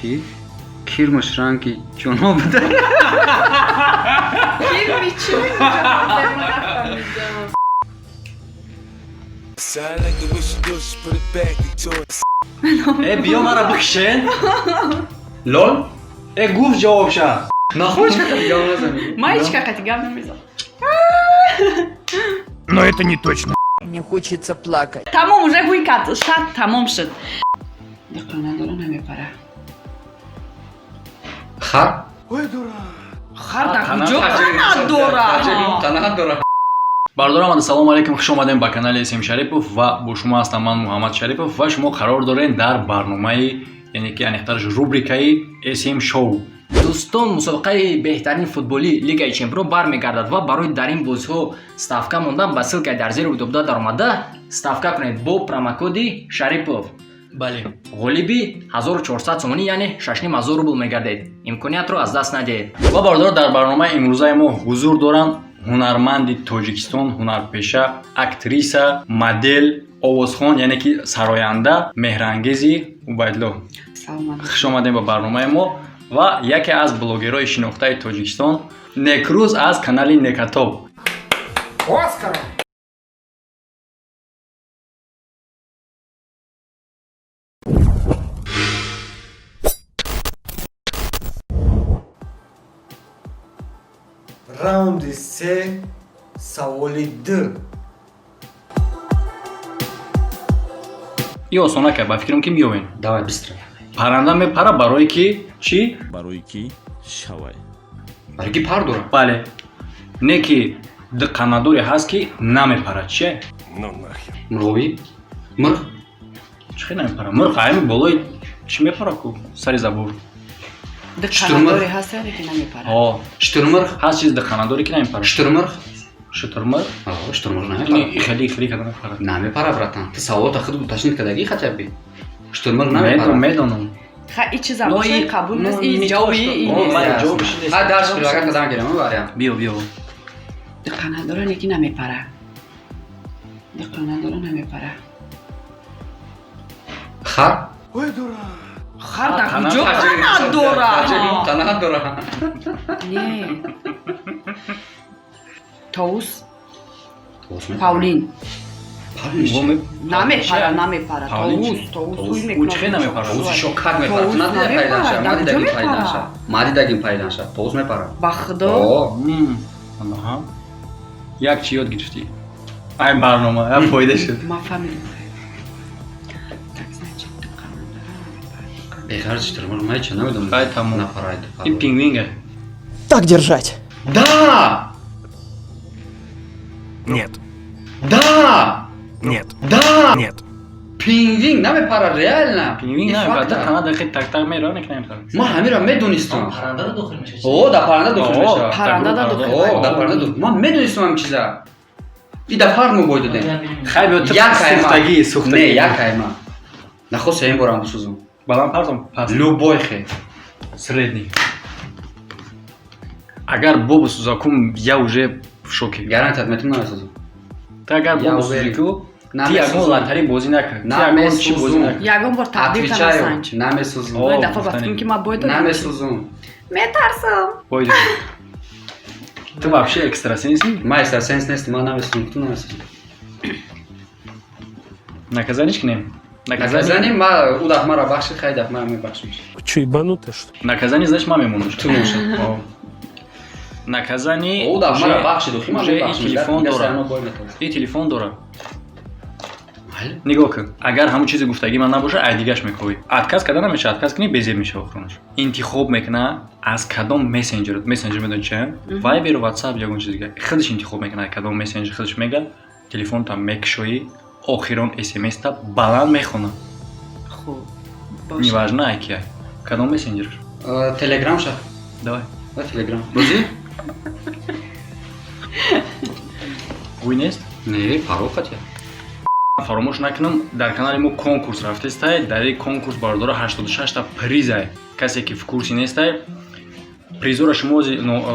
چی؟ کیرمش رنگی جنوب ده کیرمی چی ای بیا مرا بکشین لول ای گوف جواب شد نخوش که جواب نزنی Маечка, хоть говно мизал. Но это не точно. Мне хочется плакать. Тамом уже гуйкат, шат, тамом шит. Дыхана дора намепара. خر؟ Харда куҷо қана дора. قناعت داره бардор омада салом алейкум хуш омадем ба канали Эсим Шарипов ва бо шумо ҳастам ман Муҳаммад Шарипов ва шумо қарор дорем дар барномаи яъне ки анихтараш рубрикаи Эсим шоу. Дӯстон, мусобиқаи беҳтарин футболӣ Лигаи Чемпион бармегардад ва барои дар ин бозиҳо ставка мондан ба ссилкаи дар зери видео даромада ставка кунед бо промокоди Шарипов. бале ғолиби 1400 сомонӣ яъне 6500 рубл мегардед. имкониятро аз даст надиҳед. ва бардор дар барномаи имрӯзаи мо ҳузур доранд ҳунарманди Тоҷикистон, ҳунарпеша, актриса, модел, овозхон яъне ки сароянда Меҳрангези Убайдулло. хуш омадем ба барномаи мо ва яке аз блогерои шинохтаи Тоҷикистон Некрӯз аз канали Некатоб. раунди 3 саволи 2 ин осонака ба фикрам ки меёвен. давай быстро парранда мепара барое ки чӣ? Барои ки шавай. برای کی پر داره бале не ки қанадоре ҳаст ки намепарад чӣ? Ну нахер. مرغوی مرغ чӣ хел намепара? мурғ ҳайми болои чӣ мепара ку сари забур. Дыхана ҳаст яъне ки намепара. о штурмырغ ҳаст чиз қанадоре ки намепара. штурмырغ шутурмар штурмырغ ин хеле када мепара. намепара братан ты саволата худ уточнит кадаги хотя бы штурмырغ медонам намепара медонам Ха ичи забоши қабул нест и ҷавоби и нест. ҳа дарс прилагат казам гирам барям биё биё Дыхана дора не ки намепара. Дыхана дора намепара. хар Харда куҷо қана дора. қанаат дора Не. Тоус. Паулин. Намепара, намепара. Тоус уч хел намепара. ӯзишо как мепара ту надида пайданша мадидагин пайданша мадидагин пайданша тоус мепара Ба худо. анаҳа як чӣ ёд гирифтӣ ай барнома я фоида шуд. Ма фамилия. Так значит, дыхана дора намепара. бехар штурмырغ май чӣ намедонам Ай, тамом. напарайд ин пингвинга Так держать. да Нет. да Нет. да Нет. пингвин намепара реально пингвин Ин намепара факта. қана дақи так меравад не намепара. ма ҳамеро медонистам Паррандада дохил мешавад. о дар парранда дохил мешавад Парранда да дохил. о дар парранда дохил ман медонистам ҳам чиза и дар фарқ мебоид додем хай биё ту як айма сухтагӣ не сухтагӣ як айма нахост ин борам бисӯзам баланд партам пас любой хе средний агар бобу сузакум я уже в шоке. гарантият метавонам намесозам ты агар Я бобу уверен. сузаку ти Намесузам. ягон латари бозӣ накард ти ягон чӣ бозӣ Намесузам. накард. Ягон бор табдил отвечаю канасанҷ. намесозам О, Ой, дафъа гуфтани. вақтим ки ма бой додам. намесозам Метарсам. Пойди. Ты вообще экстрасенс? ма экстрасенс нестам ман намесозам ту намесозам Наказание кинем. наказание ма ӯ дафъа маро бахшид хай дафъа маро мебахшиш Че, ебанутый, что ли? Наказание, значит, маме мунуш. ту мошад Наказание ӯ дафъа маро бахшид ухи ма уже и мебахшиш телефон дора. И телефон дора. нигоҳ кун. Агар ҳамон чизе гуфтаги ман набоша, ай дигаш мекоҳӣ. Отказ карда намешавад. Отказ кунӣ безеб мешавад хронаш. Интихоб мекуна аз кадом мессенҷер. Мессенҷер медон чӣ? Viber, WhatsApp ягон чиз дигар. Худаш интихоб мекуна кадом мессенҷер худаш мега. Телефонта мекшоӣ, охирон SMS-та баланд мехона. Хуб. Бош. Неважно айки ай. Кадом мессенҷер? телеграм ша Давай. телеграм Бозӣ? Гӯй нест? не паро хотя фаромӯш накунам дар канали мо конкурс рафтестай дар ин конкурс бародора 86 та призай касе ки в курси нестай призора шумо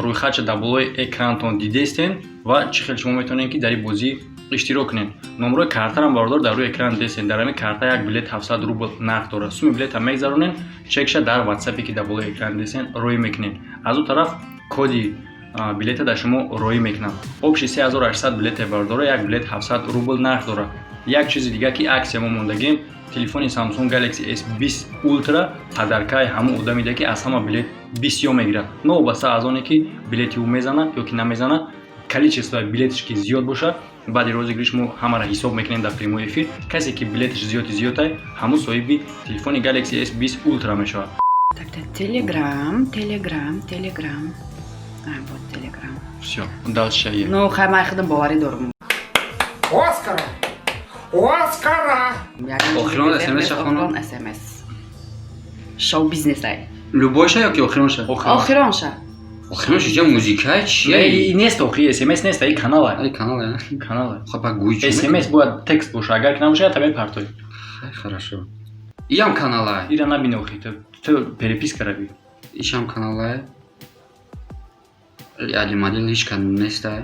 рӯйхатша дар болои экранатон дидестен ва чӣ хел шумо метавонед ки дар ин бозӣ иштирок кунед. Номерои картаам бардор дар рӯи экран десен. Дар ҳамин карта як билет 700 рубл нақд дорад. Суми билета мегзаронен, чекша дар WhatsApp ки дар болои экран десен рӯй мекунед. Аз он тараф коди билета дар шумо рӯй мекунам. Обши 3800 билете бардора, як билет 700 рубл нақд дорад. Як чизи дига ки аксия мо мондагем, телефони Samsung Galaxy S20 Ultra падаркаи ҳамон одаме ки аз ҳама билет бисёр мегирад. Новобаста аз оне ки билети ӯ мезана ё ки намезана, количествои билетиш ки зиёд боша, баъди розыгриш мо ҳамаро ҳисоб мекунем дар прямой эфир. Касе ки билетиш зиёд ҳамон соҳиби телефони Galaxy S20 Ultra мешавад. Так, Telegram. Вот Telegram. Всё, дальше е. Ну, ман худам боварӣ дорам. Оскара! Охирон SMS шахонам. SMS. Шоу бизнесай. Любойша ё ки охиронша? Охиронша. Охиронша ҷа музикаи чие? Нест охи SMS нест, ин канал е. Ай канал е. Канал е. Хопа гуй чӣ? SMS бояд текст боша, агар ки набоша табиат партой. Хай хорошо. Иам канал е. Ира набини охи, ту переписка рави. Ишам канал е. Али модел ҳеч кадом нест е.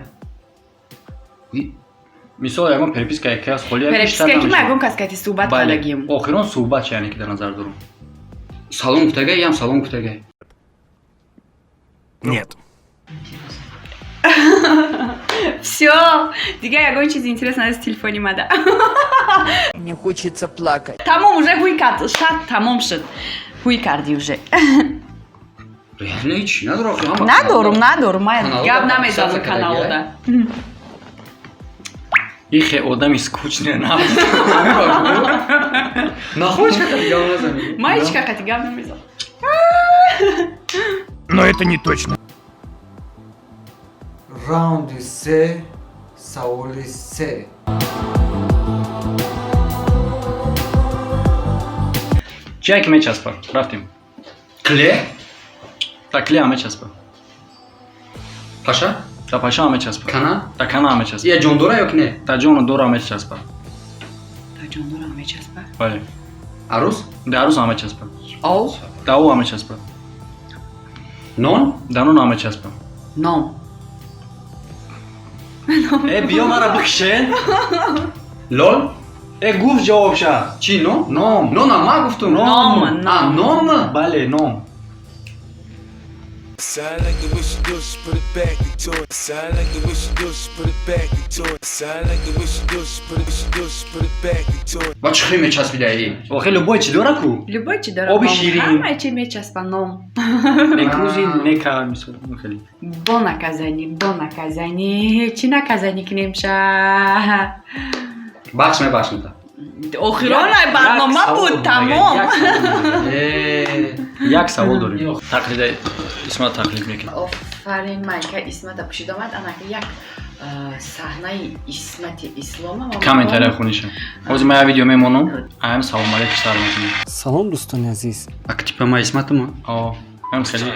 Мисол ягон переписка яке аз холия Переписка ки ягон кас кати суҳбат кардагим. Охирон суҳбат яъне ки дар назар дорам. Салом гуфтагай, иам салом гуфтагай. Нет. Всё, дига ягон чизи интересное из телефони мада. Мне хочется плакать. Тамом уже ҳуй кард, шат тамом шуд. Ҳуй карди уже. Реально чӣ надорам? Надорум, ман Каналода гап подписаться намезанам кардагӣ, каналода. ин хе одами скучне на. Нахочка как гап назани. Маечка кати гап намезанам. Но это не точно. Раунди 3, саволи 3. Чия ки мечаспад? Рафтем. Кле? Та кле ҳам мечаспад. Паша? Та паша ҳам мечаспад. Кана? Та кана ҳам мечаспад. Я ҷон дора ё ки не? Та ҷону дора ҳам мечаспад. Та ҷондора мечаспа. Бале. Арӯз? Да арӯз ҳам мечаспад. Ов, Да ов ҳам мечаспад. Нон? Да нон ҳам мечаспад. ном. Биё мара бикшен. Лол? Гуфт ҷавобша. Чӣ ном? Ном. Нона ма гуфтум. Ном. А, ном? Бале, ном. Sound like the wish you do, she put it back into it. Sound like the wish you do, she put it back into it. Sound like the wish you do, she put it back into it. Ба чӣ хеле мечаспидаи? Охе любой чӣ дора ку? Любой чи дора. Оби ширин. Ҳамаи чи мечаспа ном. Некрузи, нека мисол хеле. Бо наказани. Чи наказани кинемша. Бахш мебахшем та. Охиронай барнома буд тамом. Як савол дорем. Тақлида Исмат тақлид мекунад. Офарин майка Исмата пушид омад, анака як саҳнаи Исмати Ислома. Комментария хунишам. Ҳозир ман як видео мемонам. Аям салом алейкум сар мекунам. Салом дӯстони азиз. Ака типа ма Исматама? О, ам хеле.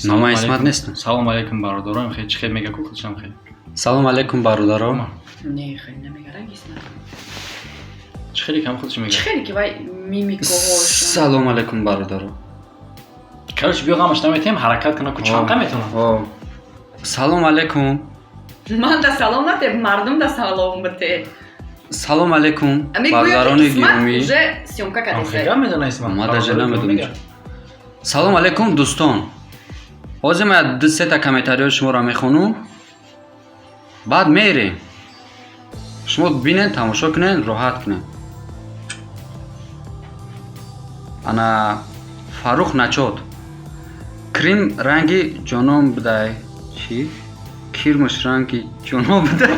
Нома Исмат нестам. Салом алейкум бародарам. Хеле чӣ хел мега ку худшам хеле. Салом алейкум бародаро. Не, хеле намегарам Исмат. Чӣ хеле кам худш мега. Чӣ хеле ки вай мимикаҳош. Салом алейкум бародаро. Короче, биё гамаш наметем, ҳаракат кунам ку чанқа метавонам. Салом алейкум. Ман да салом натеб, мардум да салом бите. Салом алейкум. Бародарони Исмат гиромӣ. Уже съёмка Хеле кардеса. гам медона Исмат. Ма даже намедонам. Салом алейкум дӯстон. Ҳозир ман ду сета комментариҳои шуморо мехонам. Баъд мерем. Шумо бинен, тамошо кунен, роҳат кунен. Ана Фарух Начот. Крим ранги ҷоном бидай. Чӣ? Кирмаш ранги ҷоном бидай.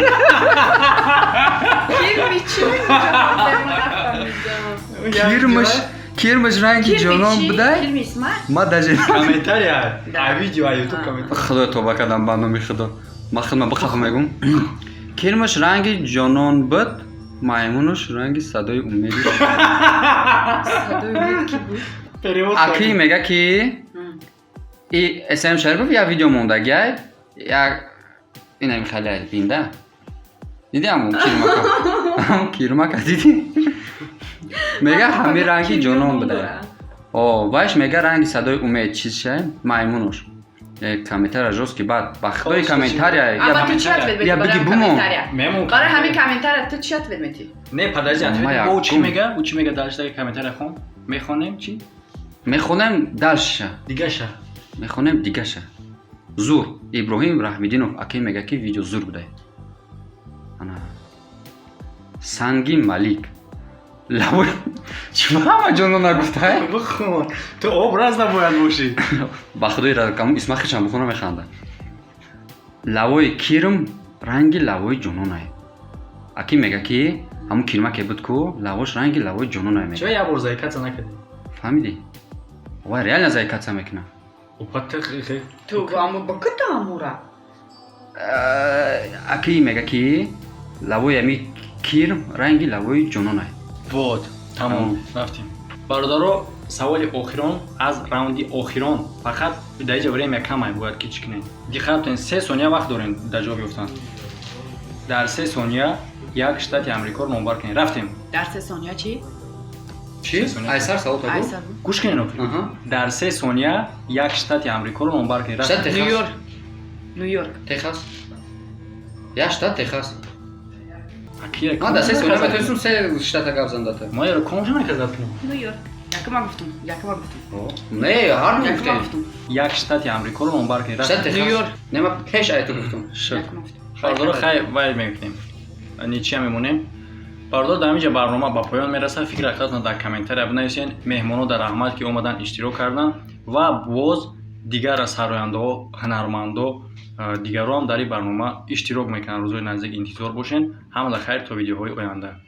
Кирмаш ранги ҷоном бидай. Кирми Исмат? Ма даже Комментария. А видео а YouTube комментария. Худо тоба кардам ба номи худо. Ма худма бихафа мегум. Кирмаш ранги ҷонон бид. Маймунуш ранги садои умеди. Садои умед ки буд? Акӣ мега ки и СМ Шарипов як видео мондагиай. Як инам хеле бинда. Дидиам кирмака. Кирмака диди. Мега ҳамин ранги ҷонон бида. О, вайш мега ранги садои умед чиз шай? Маймунуш. комментария жест ки баъд ба худои комментария Ама ту чи ответ я меди биги барои бумон. комментария? Мемон Барои ҳамин комментария ту чи ответ меди? Не, подожди, Ма ответ. якум. О, чӣ мега? О, чӣ мега далштаги комментария хон? Мехонем чӣ? мехонем далша Дигаша. мехонем дигаша зур иброҳим раҳмидинов аке мега ки видео зур буда ана сангин малик лавой чӣ ҳама ҷоно нагуфта Бхон. Ту образ набояд бошӣ. ба худои кам исма хишам бухона механда лавои кирм ранги лавои ҷононае аки мега ки ҳамун кирмаке буд ку лавош ранги лавои ҷононае мега Чё я бор заикаца накади? фаҳмидӣ вай реально заикаца мекунам Опата хе. Ту аму ба кута амура? аки мега ки лавои ами кирм ранги лавои ҷононае Вот, тамом. Рафтем. Бародаро, саволи охирон аз раунди охирон. Фақат дар ҷа время камай бояд ки чӣ кунем. Диққат кунед, 3 сония вақт дорем дар ҷавоб ёфтан. Дар 3 сония як штати Амрикоро номбар кунед. Рафтем. Дар 3 сония чи? чӣ айсар савол таго Айсар. Гӯш кунед офи. Аҳа. Дар 3 сония як штати Амрикоро номбар кунед. Штат Рафтем. Техас. Нью-Йорк. Нью-Йорк. Техас як штат Техас Акира. ман дар 3 сония метавонистам 3 штата гап зандата Мо яро конжа накардат кунем. Нью-Йорк. Якума гуфтум. Якума гуфтум. не ҳар Якума гуфтем гуфтум. Як штати Амрикоро номбар кунед. штат Рафтем. Техас Нью-Йорк. нема пеш айто гуфтам Якума гуфтум. Бародаро хай вай мекунем. Ничия мемонем. Бардар дар инҷа барнома ба поён мерасад. Фикр хатон дар комментария бинависен. Меҳмоно дар раҳмат ки омадан иштирок кардан ва боз дигар сарояндаҳо, ҳунармандо дигарро ҳам дар ин барнома иштирок мекунанд. Рӯзҳои наздик интизор бошен. Ҳамада хайр то видеоҳои оянда.